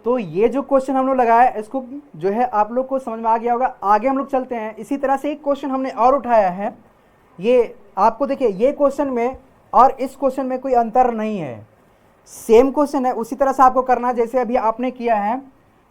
तो ये जो क्वेश्चन हम लोग लगाया इसको जो है आप लोग को समझ में आ गया होगा। आगे हम लोग चलते हैं। इसी तरह से एक क्वेश्चन हमने और उठाया है, ये आपको देखिए ये क्वेश्चन में और इस क्वेश्चन में कोई अंतर नहीं है, सेम क्वेश्चन है। उसी तरह से आपको करना है जैसे अभी आपने किया है।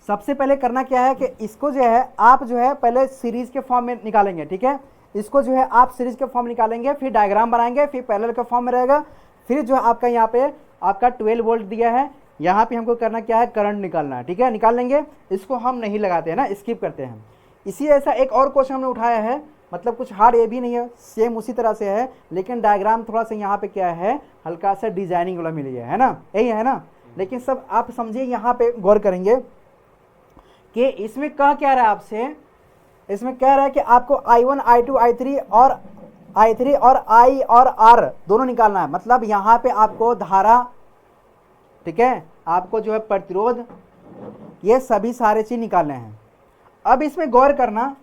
सबसे पहले करना क्या है कि इसको जो है आप जो है पहले सीरीज के फॉर्म में निकालेंगे, ठीक है। इसको जो है आप सीरीज के फॉर्म निकालेंगे, फिर डायग्राम बनाएंगे, फिर पैरेलल के फॉर्म में रहेगा, फिर जो है आपका यहाँ पे आपका 12 वोल्ट दिया है, यहाँ पे हमको करना क्या है, करंट निकालना है, ठीक है। निकाल लेंगे, इसको हम नहीं लगाते हैं ना, स्किप करते हैं। इसी ऐसा एक और क्वेश्चन हमने उठाया है, मतलब कुछ हार्ड ये भी नहीं है, सेम उसी तरह से है, लेकिन डायग्राम थोड़ा सा यहाँ पे क्या है, हल्का सा डिजाइनिंग वाला मिली है ना, यही है ना। लेकिन सब आप समझिए, यहाँ पे गौर करेंगे कि इसमें कह क्या रहा है आपसे, इसमें कह रहा है कि आपको I1 I2 I3 और I और R दोनों निकालना है। मतलब यहाँ पे आपको धारा, ठीक है, आपको जो है प्रतिरोध, ये सभी सारे चीज निकालने हैं। अब इसमें गौर करना,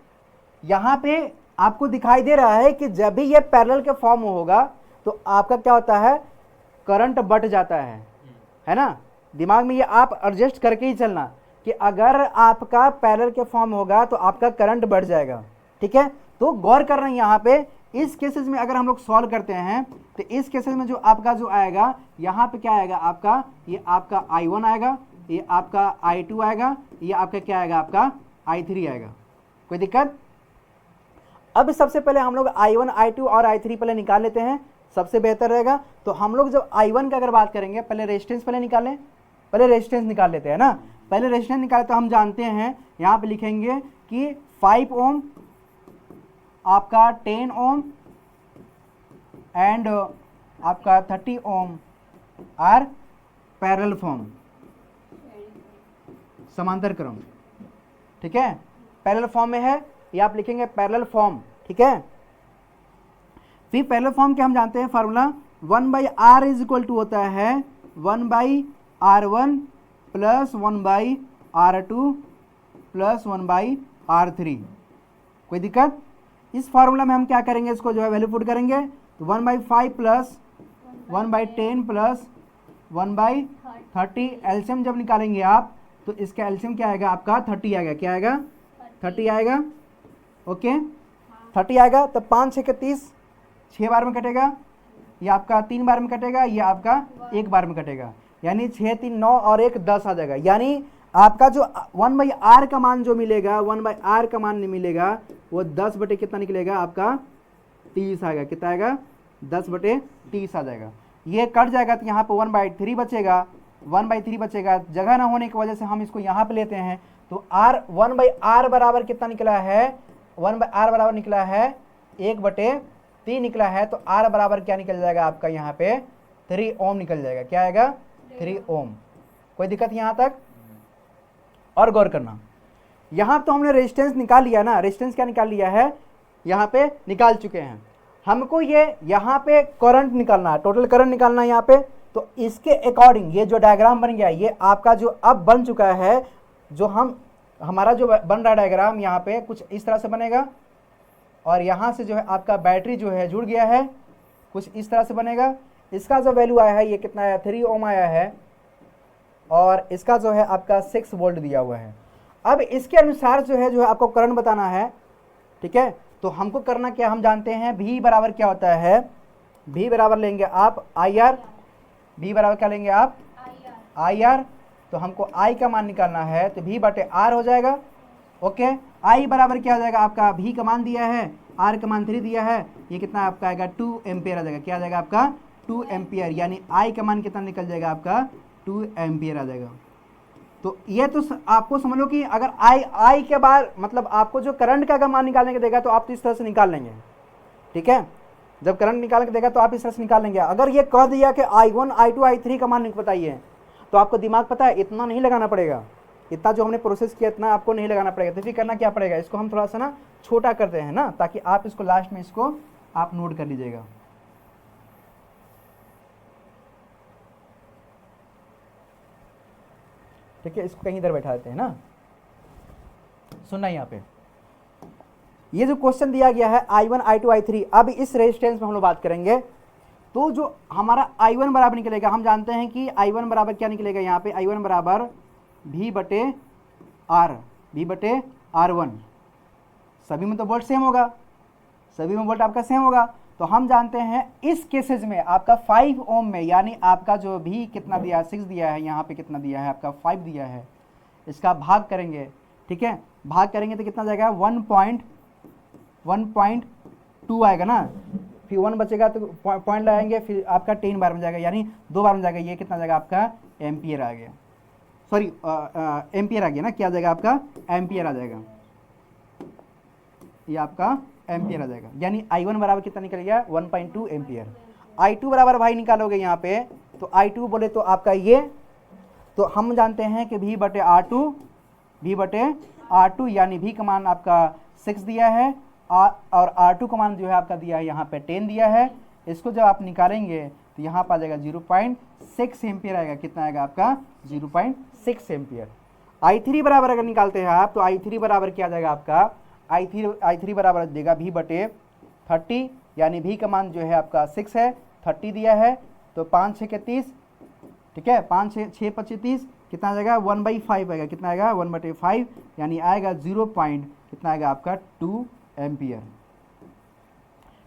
यहाँ पे आपको दिखाई दे रहा है कि जब भी ये पैरेलल के फॉर्म होगा तो आपका क्या होता है, करंट बढ़ जाता है ना। दिमाग में ये आप एडजस्ट करके ही चलना कि अगर आपका पैरेलल के फॉर्म होगा तो आपका करंट बढ़ जाएगा, ठीक है। तो गौर कर रहे हैं यहाँ पे, इस केसेस में अगर हम लोग सॉल्व करते हैं तो इस केसेस में जो आपका जो आएगा, यहाँ पे क्या आएगा आपका, ये आपका I1 आएगा, ये आपका I2 आएगा, ये आपका क्या आएगा, आपका I3 आएगा। कोई दिक्कत? अब सबसे पहले हम लोग I1 I2 और I3 पहले निकाल लेते हैं, सबसे बेहतर रहेगा। तो हम लोग जब I1 का अगर बात करेंगे, पहले रेजिस्टेंस पहले निकालें, पहले रेजिस्टेंस निकाल लेते हैं ना। पहले रेजिस्टेंस निकाले तो हम जानते हैं, यहाँ पे लिखेंगे कि 5 ओम, आपका 10 ओम एंड आपका 30 ओम आर पैरेलल फॉर्म, समांतर क्रम, ठीक है, पैरेलल फॉर्म में है, ये आप लिखेंगे पैरेलल फॉर्म, ठीक है। फिर पैरेलल फॉर्म के हम जानते हैं formula, 1/r is equal to होता है 1/r1 plus 1/r2 plus 1/r3। कोई दिक्कत? इस फार्मूला में हम क्या करेंगे, इसको जो है वैल्यू पुट करेंगे, तो 1/5 प्लस 1/10 प्लस 1/30, एलसीएम जब निकालेंगे आप तो इसका एलसीएम क्या आएगा आपका, 30 आएगा। क्या आएगा? 30 आएगा, ओके 30 आएगा। तो 5 6 30, 6 बार में कटेगा, ये आपका 3 बार में कटेगा, ये आपका 1 बार में कटेगा, यानी 6 3 9 और 1 10 आ जाएगा। यानी आपका जो 1/r का मान जो मिलेगा, 1/r का मान नहीं मिलेगा, वो 10 बटे कितना निकलेगा आपका, 30 आएगा। कितना आएगा? 10 बटे 30 आ जाएगा। ये कट जाएगा तो यहाँ पे 1/3 बचेगा, 1/3 बचेगा। जगह ना होने की वजह से हम इसको यहाँ पे लेते हैं, तो r 1/r बराबर कितना निकला है, 1/r बराबर निकला है 1/3 निकला है। तो r बराबर क्या निकल जाएगा आपका, यहाँ पे 3 ओम निकल जाएगा। क्या आएगा? 3 ओम। कोई दिक्कत यहाँ तक? और गौर करना, यहाँ तो हमने रेजिस्टेंस निकाल लिया ना, रेजिस्टेंस क्या निकाल लिया है, यहाँ पे निकाल चुके हैं। हमको ये यहाँ पे करंट निकालना है, टोटल करंट निकालना है यहाँ पे। तो इसके अकॉर्डिंग ये जो डायग्राम बन गया, ये आपका जो अब बन चुका है, जो हमारा जो बन रहा डायग्राम यहाँ पे कुछ इस तरह से बनेगा, और यहाँ से जो है आपका बैटरी जो है जुड़ गया है, कुछ इस तरह से बनेगा। इसका जो वैल्यू आया है, ये कितना आया, 3 ओम आया है, और इसका जो है आपका 6 वोल्ट दिया हुआ है। अब इसके अनुसार जो है आपको करंट बताना है, ठीक है। तो हमको करना क्या, हम जानते हैं V बराबर क्या होता है, V बराबर लेंगे आप IR, V बराबर क्या लेंगे आप, IR। तो हमको I का मान निकालना है, तो V बटे R हो जाएगा, ओके। I बराबर क्या हो जाएगा आपका, V का मान दिया है, R का मान 3 दिया है, ये कितना आपका आएगा, 2 एम्पियर आ जाएगा। क्या आ जाएगा आपका, 2 एम्पियर, यानी I का मान कितना निकल जाएगा आपका, 2 एम्पियर आ जाएगा। तो ये तो आपको समझ लो कि अगर I के बाद मतलब आपको जो करंट का अगर मान निकालने के देगा तो आप तो इस तरह से निकाल लेंगे, ठीक है। जब करंट निकालने के देगा तो आप इस तरह से निकाल लेंगे। अगर ये कह दिया कि I1 I2 I3 का मान बताइए, तो आपको दिमाग पता है इतना नहीं लगाना पड़ेगा, इतना जो हमने प्रोसेस किया इतना आपको नहीं लगाना पड़ेगा। तो फिर करना क्या पड़ेगा, इसको हम थोड़ा सा ना छोटा करते हैं ना, ताकि आप इसको लास्ट में इसको आप नोट कर लीजिएगा। ठीक है, इसको कहीं इधर बैठा देते हैं ना। सुनना यहाँ पे, ये जो क्वेश्चन दिया गया है I1 I2 I3, अब इस रेजिस्टेंस में हम लोग बात करेंगे। तो जो हमारा I1 बराबर निकलेगा, हम जानते हैं कि I1 बराबर क्या निकलेगा, यहाँ पे I1 बराबर V बटे R, V बटे R1, सभी में तो वोल्ट सेम होगा, सभी में वोल्ट आपका सेम होगा। तो हम जानते हैं इस केसेज में आपका 5 ओम में, यानी आपका जो भी कितना दिया है 6 दिया है, यहाँ पे कितना दिया है आपका 5 दिया है, इसका भाग करेंगे, ठीक है, भाग करेंगे तो कितना जाएगा 1.2 आएगा ना, फिर 1 बचेगा तो पॉइंट लगाएंगे, फिर आपका 10 बार में जाएगा, यानी 2 बार में जाएगा, ये कितना जाएगा आपका एम्पियर आ गया, सॉरी एम्पियर आ गया ना, क्या आ जाएगा आपका एम्पियर आ जाएगा, ये आपका एम्पियर आ जाएगा, यानी I1 बराबर कितना निकलेगा 1.2 एम्पियर। I2 बराबर भाई निकालोगे यहाँ पे, तो I2 बोले तो आपका ये, तो हम जानते हैं कि V बटे R2 यानी V का मान आपका 6 दिया है, और R2 का मान जो है आपका दिया है यहाँ पे 10 दिया है। इसको जब आप निकालेंगे तो यहाँ पर आ जाएगा 0.6 एम्पियर आएगा, कितना आएगा आपका 0.6 एम्पियर। I3 बराबर अगर निकालते हैं आप, तो I3 बराबर क्या आ जाएगा आपका, I3 बराबर देगा V बटे 30, यानी V का मान जो है आपका 6 है, 30 दिया है, तो 5 6 के 30, ठीक है, 5 6 5 30, कितना आ जाएगा 1/5 आएगा, कितना आएगा 1/5, यानी आएगा 0. कितना आएगा आपका 2 एम्पियर,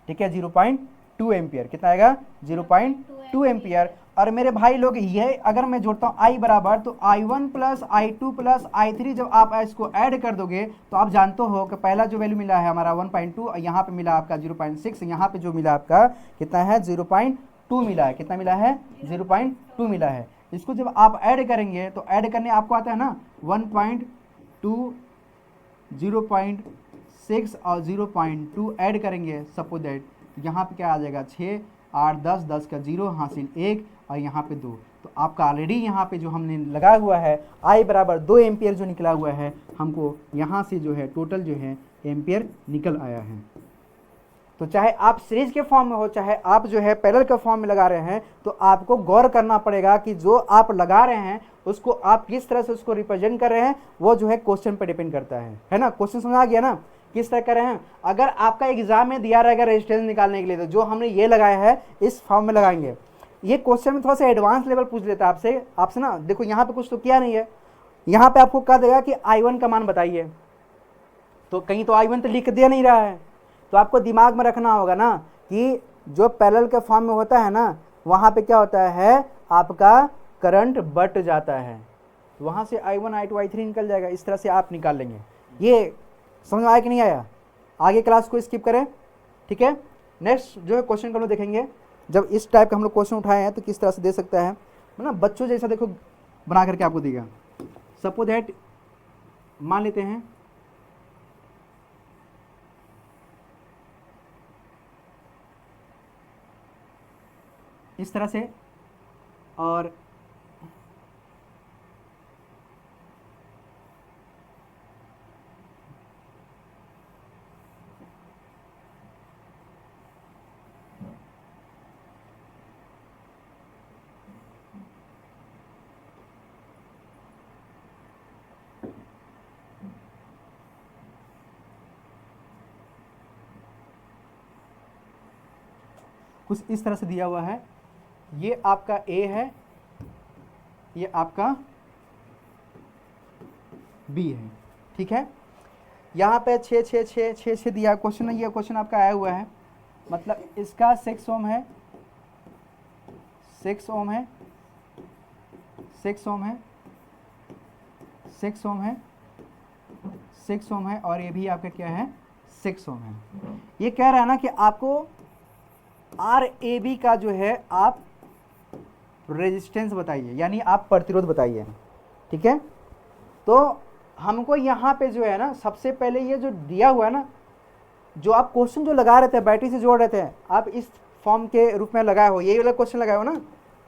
ठीक है, 0.2 एम्पियर, कितना आएगा 0.2 एम्पियर। और मेरे भाई लोग ये अगर मैं जोड़ता हूँ I बराबर, तो I1 plus I2 plus I3 जब आप इसको ऐड कर दोगे तो आप जानते हो कि पहला जो वैल्यू मिला है हमारा 1.2, यहाँ पे मिला आपका 0.6, यहाँ पे जो मिला आपका कितना है 0.2 मिला है, कितना मिला है 0.2 मिला है। इसको जब आप ऐड करेंगे तो ऐड करने आपको आता है ना 1.2, 0.6 और 0.2 ऐड करेंगे, सपोज दैट यहाँ पे क्या आ जाएगा 6 8 10, 10 का 0 हासिल 1 और यहाँ पे 2, तो आपका ऑलरेडी यहाँ पे जो हमने लगाया हुआ है I बराबर 2 एम्पियर जो निकला हुआ है, हमको यहाँ से जो है टोटल जो है एम्पियर निकल आया है। तो चाहे आप सीरीज के फॉर्म में हो, चाहे आप जो है पैरेलल के फॉर्म में लगा रहे हैं, तो आपको गौर करना पड़ेगा कि जो आप लगा रहे हैं उसको आप किस तरह से उसको रिप्रेजेंट कर रहे हैं, वो जो है क्वेश्चन पर डिपेंड करता है ना। क्वेश्चन समझ आ गया ना, किस तरह कर रहे हैं। अगर आपका एग्जाम में दिया रहेगा रेजिस्टेंस निकालने के लिए, तो जो हमने ये लगाया है इस फॉर्म में लगाएंगे। ये क्वेश्चन में थोड़ा सा एडवांस लेवल पूछ लेता है आपसे ना, देखो यहाँ पे कुछ तो किया नहीं है, यहाँ पे आपको कह देगा कि I1 का मान बताइए, तो कहीं तो I1 तो लिख दिया नहीं रहा है, तो आपको दिमाग में रखना होगा ना कि जो पैरेलल के फॉर्म में होता है ना, वहाँ पे क्या होता है आपका करंट बट जाता है, तो वहाँ से I1 I2 I3 निकल जाएगा। इस तरह से आप निकाल लेंगे। ये समझ में आया कि नहीं आया? आगे क्लास को स्किप करें, ठीक है। नेक्स्ट जो है क्वेश्चन हम लोग देखेंगे, जब इस टाइप का हम लोग क्वेश्चन उठाए हैं तो किस तरह से दे सकता है ना, बच्चों जैसा देखो बना करके आपको देगा। सपोज दैट मान लेते हैं इस तरह से, और कुछ इस तरह से दिया हुआ है, ये आपका A है, ये आपका B है, ठीक है। यहाँ पे 6 6 6 6 6 दिया क्वेश्चन, ये क्वेश्चन आपका आया हुआ है, मतलब इसका 6 ओम है, 6 ओम है, 6 ओम है, 6 ओम है, 6 ओम है, और ये भी आपका क्या है 6 ओम है। ये कह रहा है ना कि आपको RAB का जो है आप रेजिस्टेंस बताइए, यानी आप प्रतिरोध बताइए, ठीक है। तो हमको यहाँ पे जो है ना सबसे पहले ये जो दिया हुआ है ना, जो आप क्वेश्चन जो लगा रहे थे बैटरी से जोड़ रहे थे, आप इस फॉर्म के रूप में लगाए हो, यही वाला क्वेश्चन लगाए हो ना।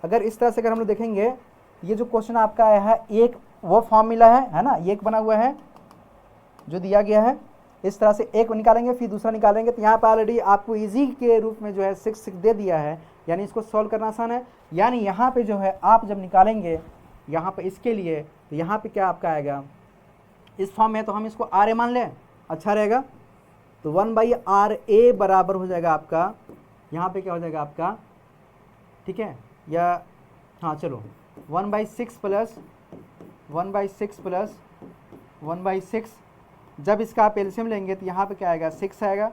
अगर इस तरह से अगर हम लोग देखेंगे, ये जो क्वेश्चन आपका आया है एक वो फॉर्म मिला है ना, एक बना हुआ है जो दिया गया है, इस तरह से एक निकालेंगे फिर दूसरा निकालेंगे, तो यहाँ पर ऑलरेडी आपको इजी के रूप में जो है 6 6 दे दिया है, यानी इसको सॉल्व करना आसान है। यानी यहाँ पे जो है आप जब निकालेंगे यहाँ पे इसके लिए, तो यहाँ पे क्या आपका आएगा इस फॉर्म में, तो हम इसको RA मान लें, अच्छा रहेगा। तो 1/RA बराबर हो जाएगा आपका, यहाँ पे क्या हो जाएगा आपका, ठीक है, या हाँ चलो 1/6 प्लस 1/6 प्लस 1/6, जब इसका आप एलसीएम लेंगे तो यहाँ पे क्या आएगा 6 आएगा,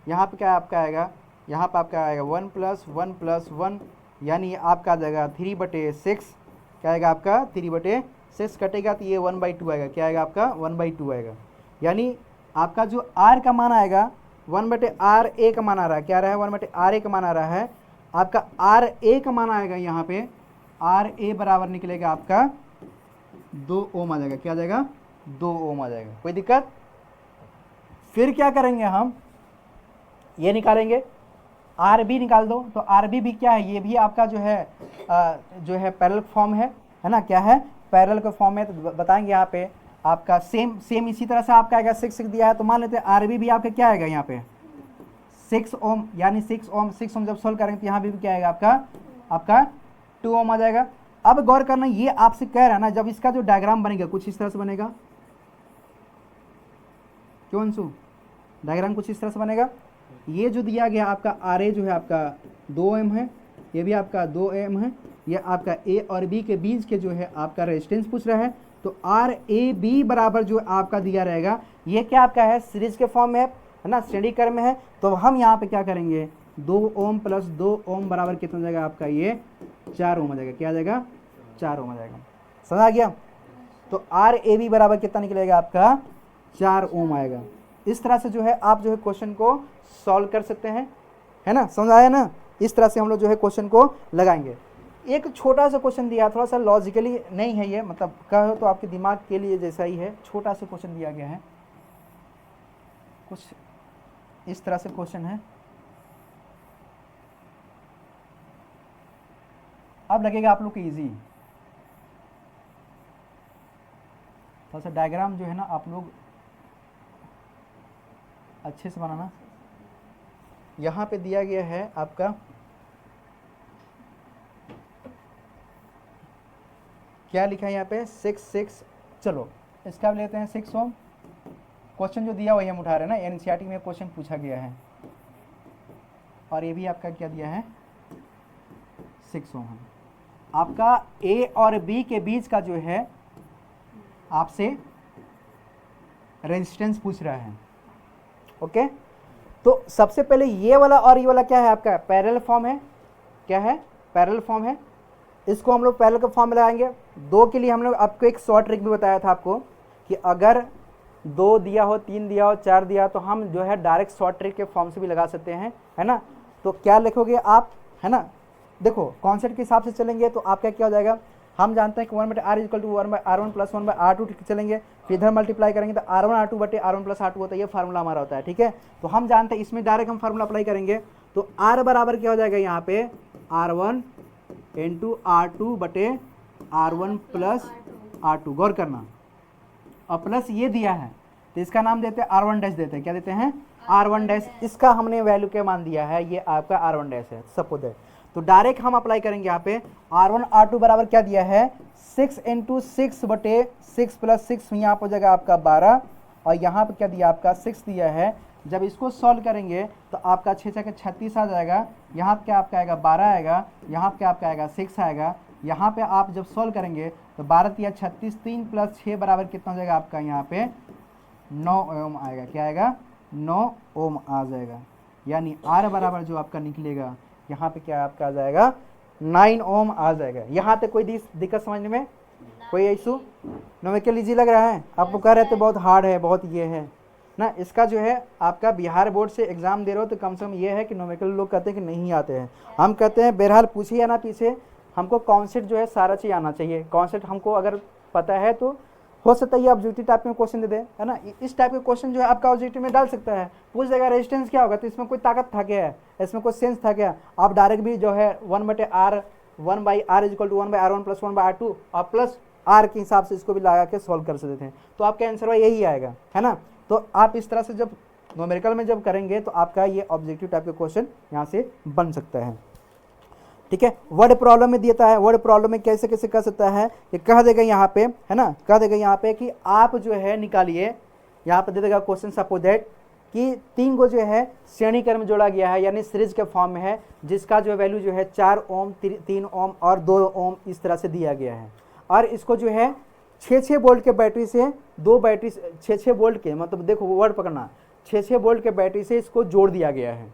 यहाँ पे क्या आपका आएगा, यहाँ पे आपका आएगा 1 + 1 + 1, यानी आपका आ जाएगा 3/6, क्या आएगा आपका 3/6 कटेगा तो ये 1/2 आएगा, क्या आएगा आपका 1/2 आएगा। यानी आपका जो r का मान आएगा 1/RA का मान आ रहा है, क्या आ रहा है 1/RA का मान आ रहा है, आपका RA का मान आएगा यहाँ पे RA बराबर निकलेगा आपका 2 ओम आ जाएगा, क्या आ जाएगा 2 ओम आ जाएगा। कोई दिक्कत? फिर क्या करेंगे हम, ये निकालेंगे, RB निकाल दो, तो RB भी क्या है, ये भी आपका जो है पैरेलल फॉर्म है ना, क्या है पैरेलल का फॉर्म है। तो बताएंगे यहाँ पे आपका सेम इसी तरह से आपका आएगा 6 दिया है, तो मान लेते हैं RB भी आपका क्या आएगा यहाँ पे 6 ओम, यानी 6 ओम जब सोल्व करेंगे तो यहाँ भी क्या आएगा आपका 2 ओम आ जाएगा। अब गौर करना, ये आपसे कह रहा है ना, जब इसका जो डायग्राम बनेगा कुछ इस तरह से बनेगा, क्यों अंशु, डायग्राम कुछ इस तरह से बनेगा। ये जो दिया गया आपका RA जो है आपका 2 ओम है, ये भी आपका 2 ओम है, ये आपका A और B के बीच के जो है आपका रेजिस्टेंस पूछ रहा है, तो RAB बराबर जो आपका दिया रहेगा, ये क्या आपका है सीरीज के फॉर्म में है ना, श्रेणी क्रम में है। तो हम यहाँ पे क्या करेंगे 2 ओम + 2 ओम बराबर कितना जाएगा आपका, ये 4 ओम आ जाएगा, क्या आ जाएगा 4 ओम आ जाएगा। समझ आ गया? तो RAB बराबर कितना निकलेगा आपका 4 ओम आएगा। इस तरह से जो है आप जो है क्वेश्चन को सॉल्व कर सकते हैं, है ना, समझ आया ना। इस तरह से हम लोग जो है क्वेश्चन को लगाएंगे। एक छोटा सा क्वेश्चन दिया, थोड़ा सा लॉजिकली नहीं है ये, मतलब कहो तो आपके दिमाग के लिए जैसा ही है, छोटा सा क्वेश्चन दिया गया है, कुछ इस तरह से क्वेश्चन है। अब लगेगा आप लोग को इजी, थोड़ा सा डायग्राम जो है ना आप लोग अच्छे से बनाना। यहाँ पे दिया गया है आपका क्या लिखा है यहाँ पे 6, चलो इसका भी लेते हैं 6 ओम। क्वेश्चन जो दिया वही हम उठा रहे हैं ना, एनसीईआरटी में क्वेश्चन पूछा गया है, और ये भी आपका क्या दिया है 6 ओम। आपका A और B के बीच का जो है आपसे रेजिस्टेंस पूछ रहा है, ओके। तो सबसे पहले ये वाला और ये वाला क्या है आपका पैरेलल फॉर्म है, क्या है पैरेलल फॉर्म है। इसको हम लोग पैरेलल के फॉर्म में लगाएंगे। 2 के लिए हम लोग आपको एक शॉर्ट ट्रिक भी बताया था आपको कि अगर 2 दिया हो, 3 दिया हो, 4 दिया हो, तो हम जो है डायरेक्ट शॉर्ट ट्रिक के फॉर्म से भी लगा सकते हैं, है ना। तो क्या लिखोगे आप, है ना, देखो कॉन्सेप्ट के हिसाब से चलेंगे तो आपका क्या हो जाएगा, हम जानते हैं कि 1/R = 1/R1 + 1/R2 चलेंगे, फिर इधर मल्टीप्लाई करेंगे तो R1 R2 / R1 + R2 होता है, ये फार्मूला हमारा होता है, ठीक है। तो हम जानते हैं इसमें डायरेक्ट हम फार्मूला अप्लाई करेंगे, तो R बराबर क्या हो जाएगा यहाँ पे R1 × R2 / R1 + R2, गौर करना, और प्लस ये दिया है तो इसका नाम देते हैं R1 देते हैं, क्या देते हैं R1, इसका हमने वैल्यू क्या मान दिया है, ये आपका R1 है सपोज है। तो डायरेक्ट हम अप्लाई करेंगे यहाँ पे R1 R2 बराबर क्या दिया है 6 × 6/6 + 6, यहाँ पर हो जाएगा आपका 12, और यहाँ पे क्या दिया आपका 6 दिया है। जब इसको सॉल्व करेंगे तो आपका 6 × 36 आ जाएगा, यहाँ पे क्या आपका आएगा 12 आएगा, यहाँ पे क्या आपका आएगा 6 आएगा। यहाँ पे आप जब सॉल्व करेंगे तो 12 × 36, 3 + 6 बराबर कितना हो जाएगा आपका यहाँ पे 9 ओम आएगा, क्या आएगा 9 ओम आ जाएगा। यानी R बराबर जो आपका निकलेगा यहाँ पे क्या आपका आ जाएगा 9 ओम आ जाएगा। यहाँ तक कोई दिक्कत समझने में, कोई इशू? न्यूमेरिकल इजी लग रहा है आपको? कह रहे थे बहुत हार्ड है, बहुत ये है ना। इसका जो है आपका बिहार बोर्ड से एग्जाम दे रहे हो तो कम से कम ये है कि न्यूमेरिकल लोग कहते हैं कि नहीं आते हैं, हम कहते हैं बहरहाल पूछे या ना पीछे, हमको कॉन्सेप्ट जो है सारा चीज़ आना चाहिए। कॉन्सेप्ट हमको अगर पता है तो हो सकता है ये ऑब्जेक्टिव टाइप में क्वेश्चन दे दे, है ना। इस टाइप के क्वेश्चन जो है आपका ऑब्जेक्टिव में डाल सकता है, पूछ देगा रेजिस्टेंस क्या होगा, तो इसमें कोई ताकत था क्या है, इसमें कोई सेंस था क्या। आप डायरेक्ट भी जो है 1/R = 1/R1 + 1/R2 और प्लस R के हिसाब से इसको भी लगा के सॉल्व कर सकते थे, तो आपका आंसर यही आएगा, है ना। तो आप इस तरह से जब न्यूमेरिकल में जब करेंगे तो आपका ये ऑब्जेक्टिव टाइप के क्वेश्चन यहाँ से बन सकता है, ठीक है। वर्ड प्रॉब्लम में देता है, वर्ड प्रॉब्लम में कैसे कैसे कर सकता है, ये कह देगा यहाँ पे, है ना, कह देगा यहाँ पे कि आप जो है निकालिए, यहाँ पे दे देगा क्वेश्चन सपोज दैट कि 3 को जो है श्रेणी क्रम में जोड़ा गया है, यानी सीरीज के फॉर्म में है, जिसका जो वैल्यू जो है 4 ओम, 3 ओम और 2 ओम इस तरह से दिया गया है, और इसको जो है 6 वोल्ट के बैटरी से दो बैटरी 6 वोल्ट के, मतलब देखो वर्ड पकड़ना, 6 वोल्ट के बैटरी से इसको जोड़ दिया गया है,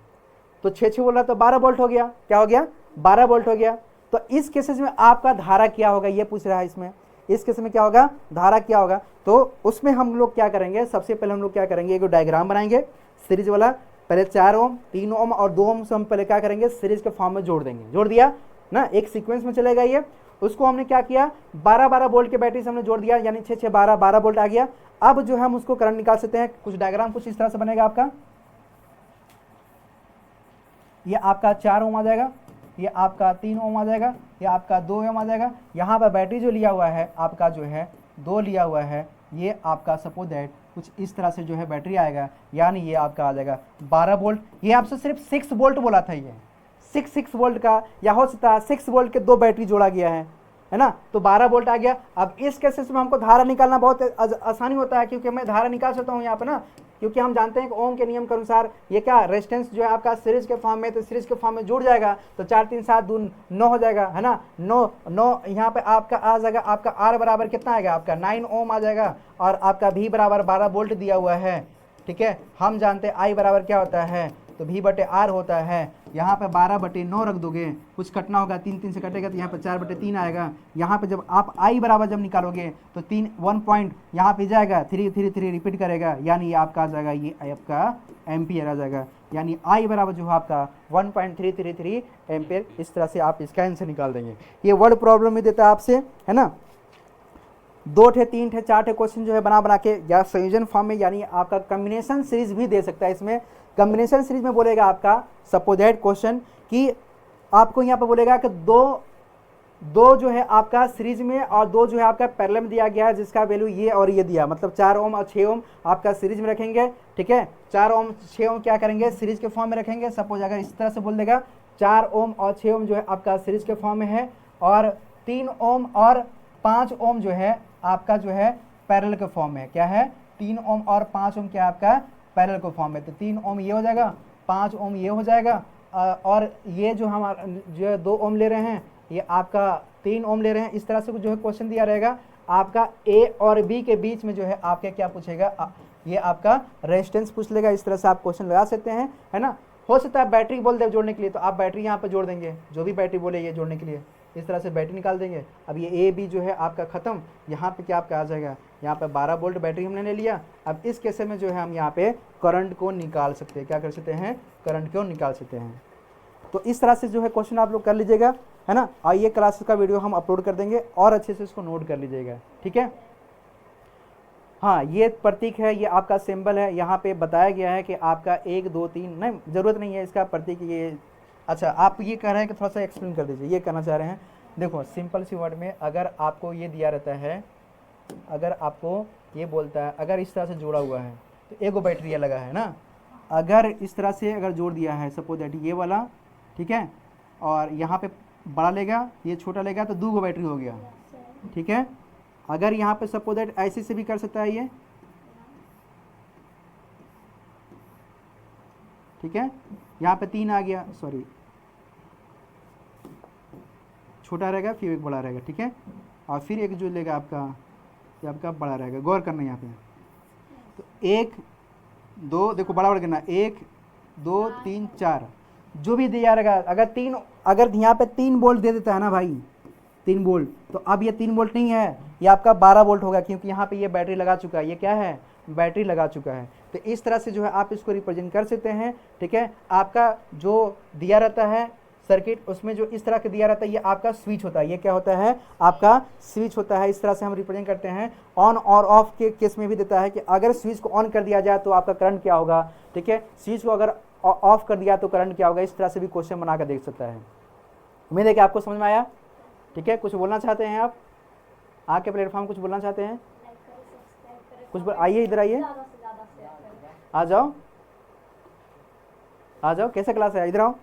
तो 6 बोला तो 12 वोल्ट हो गया, क्या हो गया 12 वोल्ट हो गया। तो इस केसेस में आपका धारा क्या होगा ये पूछ रहा है इसमें, इस केस में क्या होगा धारा क्या होगा। तो उसमें हम लोग क्या करेंगे, सबसे पहले हम लोग क्या करेंगे, एक डायग्राम बनाएंगे सीरीज वाला, पहले 4 ओम 3 ओम और 2 ओम से हम पहले क्या करेंगे सीरीज के फॉर्म में जोड़ देंगे, जोड़ दिया ना, एक सीक्वेंस में चलेगा ये। उसको हमने क्या किया 12 वोल्ट के बैटरी से हमने जोड़ दिया, यानी 6 12 वोल्ट आ गया। अब जो हम उसको करंट निकाल सकते हैं, कुछ डायग्राम कुछ इस तरह से बनेगा आपका, ये आपका 4 ओम आ जाएगा, ये आपका 3 ओम आ जाएगा, ये आपका 2 ओम आ जाएगा। यहाँ पर बैटरी जो लिया हुआ है आपका जो है 2 लिया हुआ है, ये आपका सपोज दैट कुछ इस तरह से जो है बैटरी आएगा, यानी ये आपका आ जाएगा 12 वोल्ट। ये आपसे सिर्फ 6 वोल्ट बोला था, ये 6 वोल्ट का, या हो सकता है 6 वोल्ट के 2 बैटरी जोड़ा गया है ना, तो 12 वोल्ट आ गया। अब इस केसेस में हमको धारा निकालना बहुत आसानी होता है, क्योंकि मैं धारा निकाल सकता हूँ यहाँ पे ना, क्योंकि हम जानते हैं कि ओम के नियम के अनुसार ये क्या रेजिस्टेंस जो है आपका सीरीज के फॉर्म में, तो सीरीज के फॉर्म में जुड़ जाएगा, तो 4 3 7 2 9 हो जाएगा, है ना, 9 यहाँ पे आपका आ जाएगा, आपका आर बराबर कितना आएगा आपका 9 ओम आ जाएगा, और आपका भी बराबर 12 वोल्ट दिया हुआ है, ठीक है। हम जानते हैं आई बराबर क्या होता है, तो भी बटे आर होता है। यहाँ पे 12/9 रख दोगे, कुछ कटना होगा, 3 3 से कटेगा, तो यहाँ पे 4/3 आएगा। यहाँ पे जब आप आई बराबर जब निकालोगे तो 1 पॉइंट यहाँ पे जाएगा, 3 3 3 रिपीट करेगा, यानी ये आपका आ जाएगा, ये आपका एम्पियर आ जाएगा, यानी आई बराबर जो है आपका 1.333 एम्पियर। इस तरह से आप इसका आंसर निकाल देंगे। ये वर्ड प्रॉब्लम में देता है आपसे, है ना, 2 थे 3 थे 4 थे क्वेश्चन जो है बना के, या संयोजन फॉर्म में, यानी आपका कॉम्बिनेशन सीरीज भी दे सकता है। इसमें कॉम्बिनेशन सीरीज में बोलेगा आपका सपोजेट क्वेश्चन कि आपको यहाँ पर बोलेगा कि दो जो है आपका सीरीज में और 2 जो है आपका पैरेलल में दिया गया है, जिसका वैल्यू ये और ये दिया, मतलब 4 ओम और 6 ओम आपका सीरीज में रखेंगे, ठीक है। 4 ओम 6 ओम क्या करेंगे सीरीज के फॉर्म में रखेंगे। सपोज अगर इस तरह से बोल देगा 4 ओम और 6 ओम जो है आपका सीरीज के फॉर्म में है, और 3 ओम और 5 ओम जो है आपका जो है पैरेलल के फॉर्म में, क्या है 3 ओम और 5 ओम क्या आपका पैरेलल के फॉर्म में, तो 3 ओम ये हो जाएगा, 5 ओम ये हो जाएगा, और ये जो हम जो है 2 ओम ले रहे हैं, ये आपका 3 ओम ले रहे हैं। इस तरह से जो है क्वेश्चन दिया रहेगा आपका ए और बी के बीच में जो है आपका क्या पूछेगा, ये आपका रेजिस्टेंस पूछ लेगा। इस तरह से आप क्वेश्चन लगा सकते हैं, है ना। हो सकता है बैटरी बोल दे जोड़ने के लिए, तो आप बैटरी यहाँ पे जोड़ देंगे, जो भी बैटरी बोले ये जोड़ने के लिए, इस तरह से बैटरी निकाल देंगे। अब ये ए बी जो है आपका ख़त्म, यहाँ पे क्या आपका आ जाएगा, यहाँ पे 12 वोल्ट बैटरी हमने ले लिया। अब इस केस में जो है हम यहाँ पे करंट को निकाल सकते हैं, क्या कर सकते हैं करंट को निकाल सकते हैं। तो इस तरह से जो है क्वेश्चन आप लोग कर लीजिएगा, है ना। और ये क्लास का वीडियो हम अपलोड कर देंगे, और अच्छे से इसको नोट कर लीजिएगा, ठीक है। हाँ, ये प्रतीक है, ये आपका सिंबल है, यहाँ पे बताया गया है कि आपका 1 2 3 नहीं, ज़रूरत नहीं है इसका प्रतीक ये। अच्छा, आप ये कह रहे हैं कि थोड़ा सा एक्सप्लेन कर दीजिए, ये कहना चाह रहे हैं। देखो सिंपल सी वर्ड में, अगर आपको ये दिया रहता है, अगर आपको ये बोलता है, अगर इस तरह से जोड़ा हुआ है तो एगो बैटरी लगा है ना, अगर इस तरह से अगर जोड़ दिया है सपोज दैट ये वाला, ठीक है, और यहाँ पे बड़ा लेगा ये छोटा लेगा, तो 2 बैटरी हो गया, ठीक है। अगर यहाँ पे सपोज दैट ऐसे से भी कर सकता है ये, ठीक है, यहाँ पे 3 आ गया, सॉरी छोटा रहेगा फिर एक बड़ा रहेगा, ठीक है, और फिर एक जो लेगा आपका ये आपका बड़ा रहेगा। गौर करना यहाँ पे, तो 1 2 देखो बड़ा करना, 1 2 3 4 जो भी दिया रहेगा। अगर यहाँ पे 3 वोल्ट दे देता है ना भाई, 3 वोल्ट, तो अब ये 3 वोल्ट नहीं है, ये आपका 12 वोल्ट होगा, क्योंकि यहाँ पे ये बैटरी लगा चुका है, ये क्या है बैटरी लगा चुका है। तो इस तरह से जो है आप इसको रिप्रेजेंट कर सकते हैं, ठीक है। आपका जो दिया रहता है सर्किट, उसमें जो इस तरह का दिया रहता है, ये आपका स्विच होता है, ये क्या होता है आपका स्विच होता है। इस तरह से हम रिप्रेजेंट करते हैं। ऑन और ऑफ के केस में भी देता है कि अगर स्विच को ऑन कर दिया जाए तो आपका करंट क्या होगा, ठीक है, स्विच को अगर ऑफ कर दिया तो करंट क्या होगा। इस तरह से भी क्वेश्चन बना कर देख सकता है। उम्मीद है कि आपको समझ में आया, ठीक है। कुछ बोलना चाहते हैं आप आके प्लेटफॉर्म, कुछ बोलना चाहते हैं, कुछ आइए इधर आइए, आ जाओ आ जाओ, कैसा क्लास है, इधर आओ,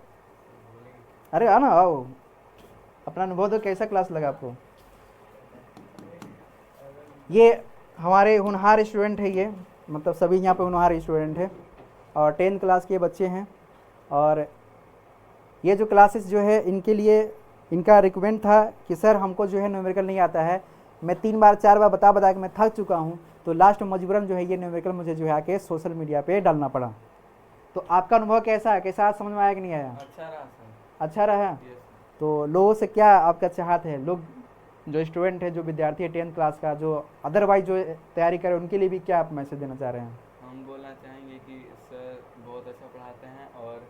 अरे आ ना आओ, अपना अनुभव दो, कैसा क्लास लगा आपको। ये हमारे होनहार स्टूडेंट है, ये मतलब सभी यहाँ पे होनहार स्टूडेंट है, और 10th क्लास के बच्चे हैं। और ये जो क्लासेस जो है इनके लिए इनका रिक्वेस्ट था कि सर हमको जो है न्यूमेरिकल नहीं आता है, मैं 3 बार 4 बार बता बता के मैं थक चुका हूँ, तो लास्ट में मजबूरन जो है ये न्यूमेरिकल मुझे जो है आके सोशल मीडिया पे डालना पड़ा। तो आपका अनुभव कैसा है, कैसा समझ में आया कि नहीं आया? अच्छा रहा सर। अच्छा रहा। Yes sir. तो लोगों से क्या आपका चाहत है, लोग जो स्टूडेंट है, जो विद्यार्थी है 10th क्लास का, जो अदरवाइज जो तैयारी करे, उनके लिए भी क्या आप मैसेज देना चाह रहे हैं? हम बोलना चाहेंगे कि सर बहुत अच्छा पढ़ाते हैं और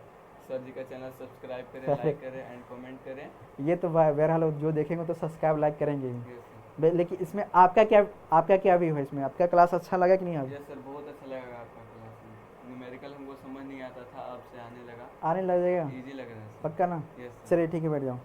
सर जी का चैनल सब्सक्राइब करें, लाइक करें एंड कमेंट करें। ये तो बहरहाल जो देखेंगे तो सब्सक्राइब लाइक करेंगे ही। Yes sir. लेकिन इसमें आपका क्या व्यू है इसमें? आपका क्लास अच्छा लगा कि नहीं? अब यस सर, बहुत अच्छा लगा आपका क्लास में। न्यूमेरिकल हमको समझ नहीं आता था, अब से आने लगा, आने लगेगा इजी लग रहा है सर। पक्का ना? Yes sir. चलिए ठीक है, बैठ जाओ।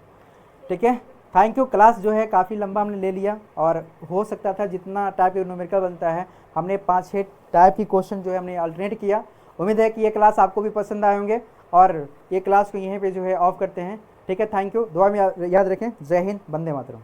ठीक है, थैंक यू। क्लास जो है काफ़ी लंबा हमने ले लिया, और हो सकता था जितना टाइप का न्यूमेरिकल बनता है हमने 5-6 टाइप की क्वेश्चन जो है हमने अल्टरनेट किया। उम्मीद है कि ये क्लास आपको भी पसंद आए होंगे, और ये क्लास को यहीं पे जो है ऑफ करते हैं। ठीक है, थैंक यू। दुआ में याद रखें। जय हिंद, वंदे मातरम।